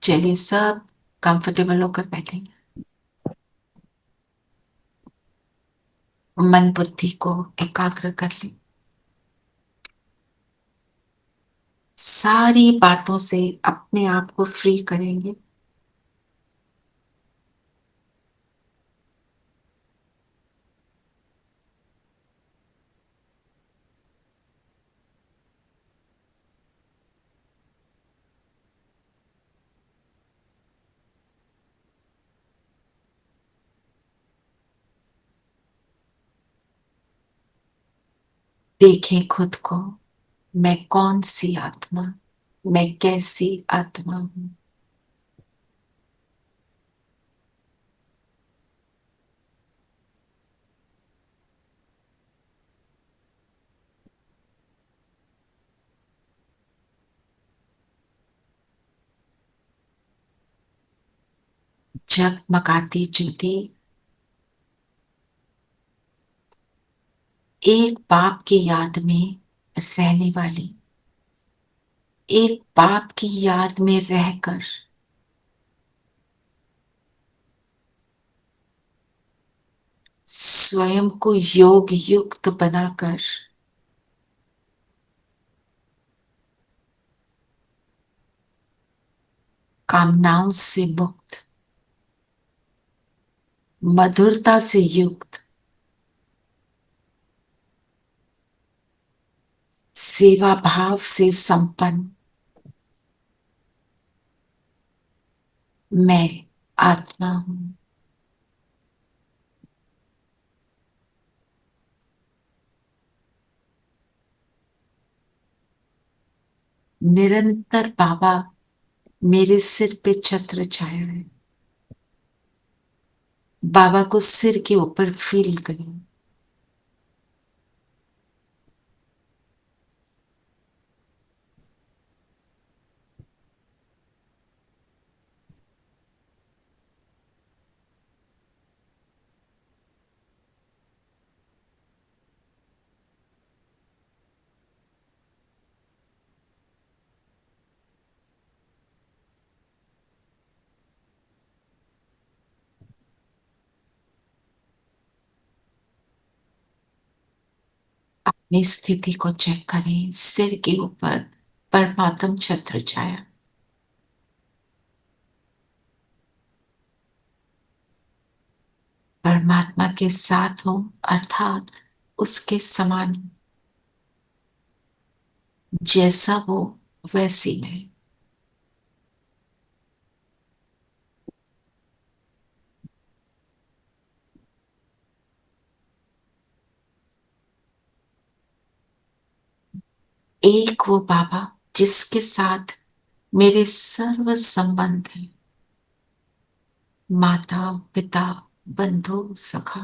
चलिए सब कंफर्टेबल होकर बैठेंगे। मन बुद्धि को एकाग्र कर ले। सारी बातों से अपने आप को फ्री करेंगे। देखें खुद को। मैं कौन सी आत्मा, मैं कैसी आत्मा हूं। जगमगाती ज्योति एक बाप की याद में रहने वाली, एक बाप की याद में रहकर स्वयं को योग युक्त बनाकर कामनाओं से मुक्त, मधुरता से युक्त, सेवा भाव से संपन्न मैं आत्मा हूं। निरंतर बाबा मेरे सिर पे छत्र छाया है। बाबा को सिर के ऊपर फील करें। अपनी स्थिति को चेक करें। सिर के ऊपर परमात्म छत्र छाया। परमात्मा के साथ हो, अर्थात उसके समान हो। जैसा वो वैसी मैं। एक वो बाबा जिसके साथ मेरे सर्व संबंध हैं। माता पिता बंधु सखा।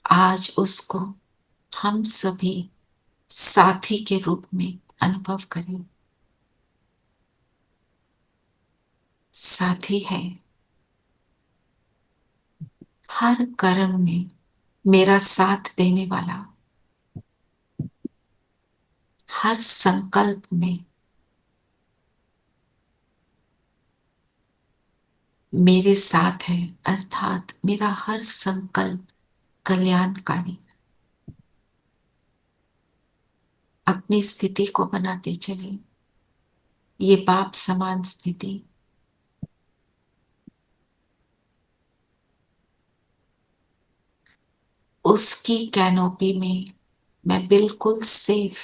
आज उसको हम सभी साथी के रूप में अनुभव करें। साथी है हर कर्म में मेरा साथ देने वाला, हर संकल्प में मेरे साथ है, अर्थात मेरा हर संकल्प कल्याणकारी। अपनी स्थिति को बनाते चले। ये बाप समान स्थिति। उसकी कैनोपी में मैं बिल्कुल सेफ।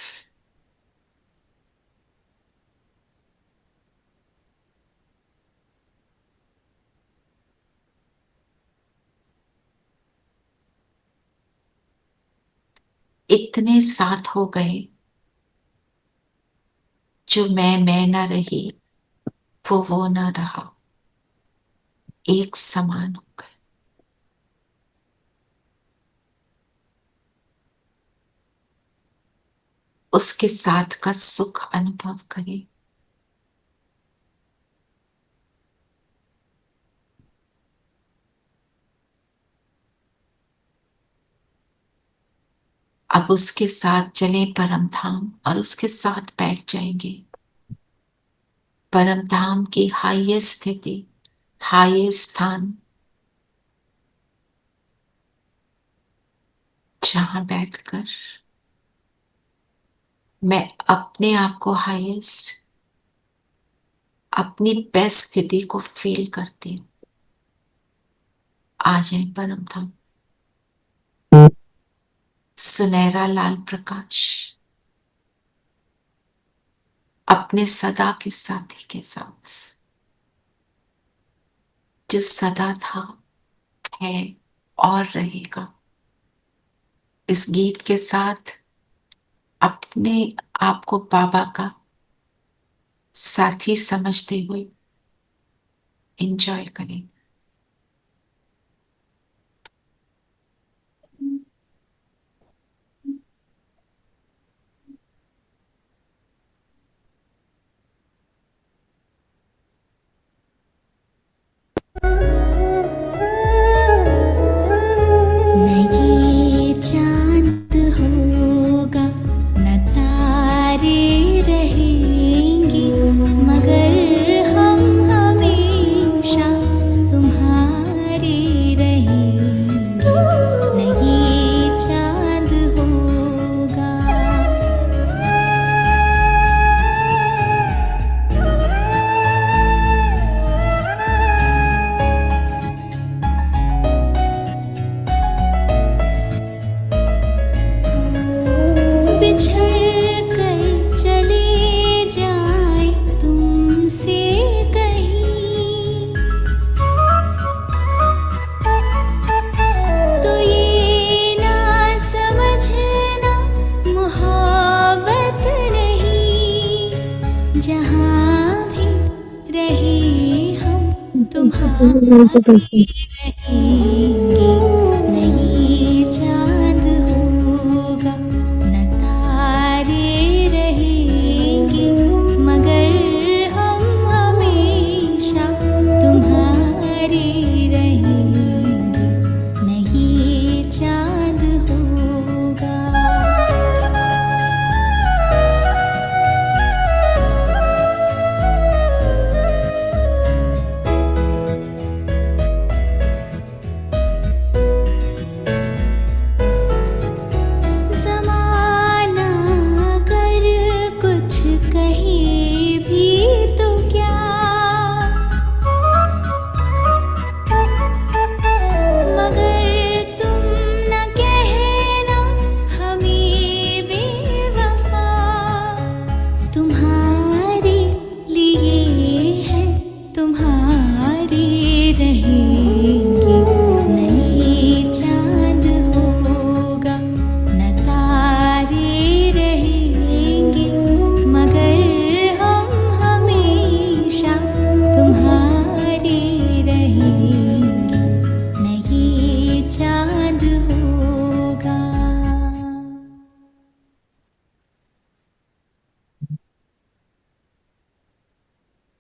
इतने साथ हो गए जो मैं ना रही, वो ना रहा। एक समान हो गए। उसके साथ का सुख अनुभव करें। अब उसके साथ चले परम धाम और उसके साथ बैठ जाएंगे। परम धाम की हाईएस्ट स्थिति, हाईएस्ट स्थान, जहां बैठकर मैं अपने आप को हाईएस्ट, अपनी बेस्ट स्थिति को फील करती हूँ। आ जाए परम धाम, सुनहरा लाल प्रकाश अपने सदा के साथी के साथ, जो सदा था, है और रहेगा। इस गीत के साथ अपने आप को बाबा का साथी समझते हुए एंजॉय करें।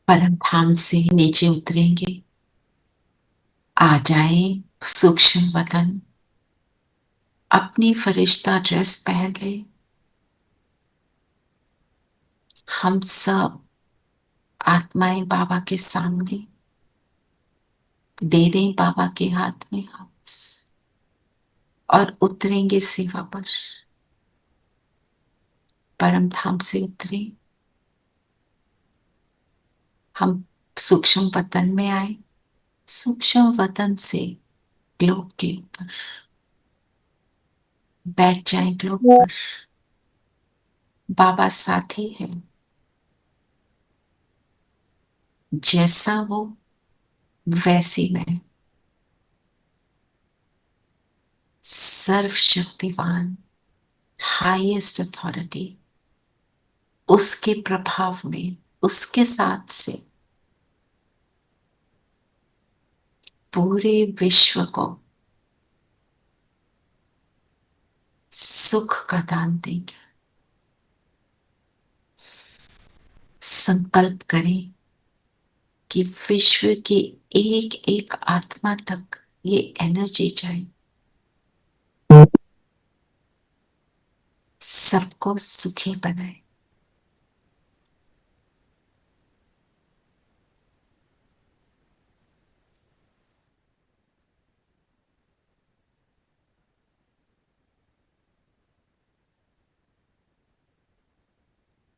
परम धाम से नीचे उतरेंगे, आ जाए सूक्ष्म वतन, अपनी फरिश्ता ड्रेस पहन ले। हम सब आत्माएं बाबा के सामने दे दें बाबा के हाथ में हाथ और उतरेंगे सेवा पर। परम धाम से उतरे, हम सूक्ष्म वतन में आए, सूक्ष्म वतन से ग्लोब के ऊपर बैठ जाए। ग्लोब पर बाबा साथी है, जैसा वो वैसी मैं, सर्वशक्तिवान, हाईएस्ट अथॉरिटी, उसके प्रभाव में, उसके साथ से पूरे विश्व को सुख का दान देंगे। संकल्प करें कि विश्व की एक एक आत्मा तक ये एनर्जी जाए, सबको सुखी बनाए।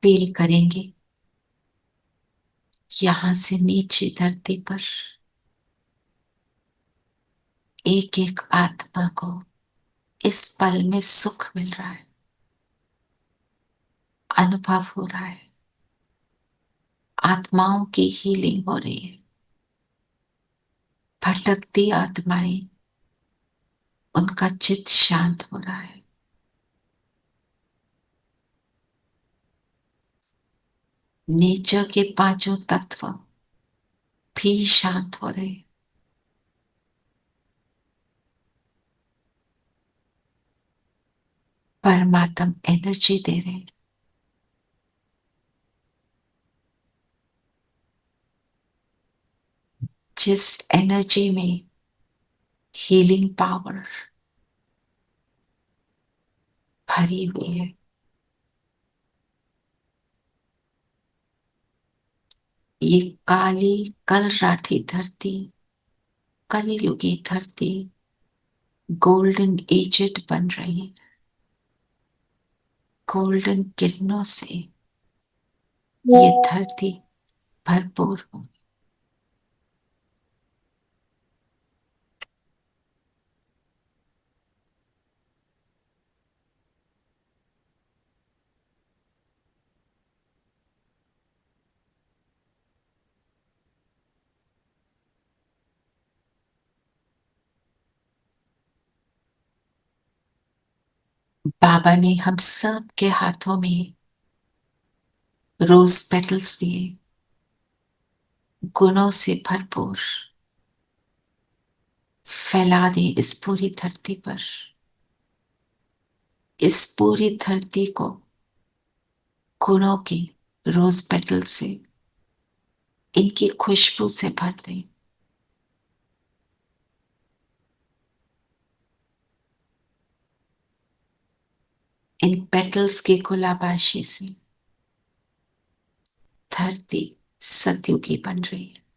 फील करेंगे यहां से नीचे धरती पर एक एक आत्मा को इस पल में सुख मिल रहा है, अनुभव हो रहा है, आत्माओं की हीलिंग हो रही है। भटकती आत्माएं, उनका चित्त शांत हो रहा है। नेचर के पांचों तत्व भी शांत हो रहे हैं। परमात्मा एनर्जी दे रहे हैं। जिस एनर्जी में हीलिंग पावर भरी हुई है, ये काली कल राठी धरती, कलयुगी धरती गोल्डन एजेड बन रही है। गोल्डन किरणों से ये धरती भरपूर हो। बाबा ने हम सब के हाथों में रोज पेटल्स दिए, गुणों से भरपूर फैला दें इस पूरी धरती पर। इस पूरी धरती को गुणों की रोज पेटल से, इनकी खुशबू से भर दें। इन पेटल्स की गुलाबाशी से धरती सतयुगी बन रही है।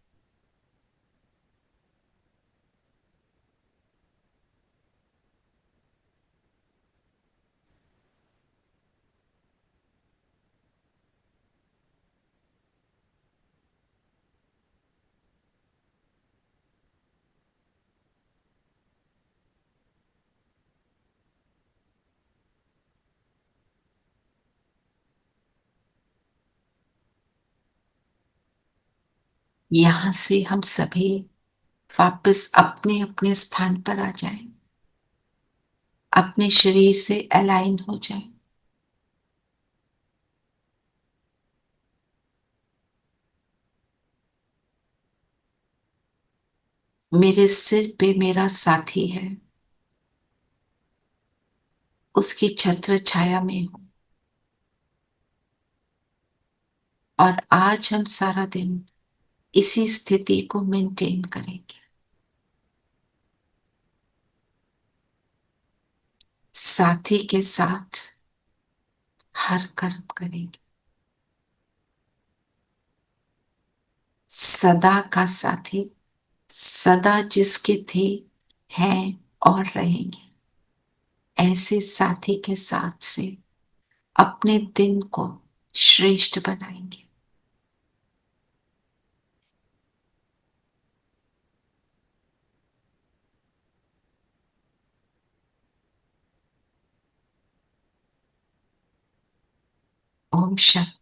यहां से हम सभी वापस अपने अपने स्थान पर आ जाएं, अपने शरीर से अलाइन हो जाएं। मेरे सिर पे मेरा साथी है, उसकी छत्र छाया में हूं, और आज हम सारा दिन इसी स्थिति को मेंटेन करेंगे। साथी के साथ हर कर्म करेंगे। सदा का साथी, सदा जिसके थे, हैं और रहेंगे, ऐसे साथी के साथ से अपने दिन को श्रेष्ठ बनाएंगे। ओम शांति।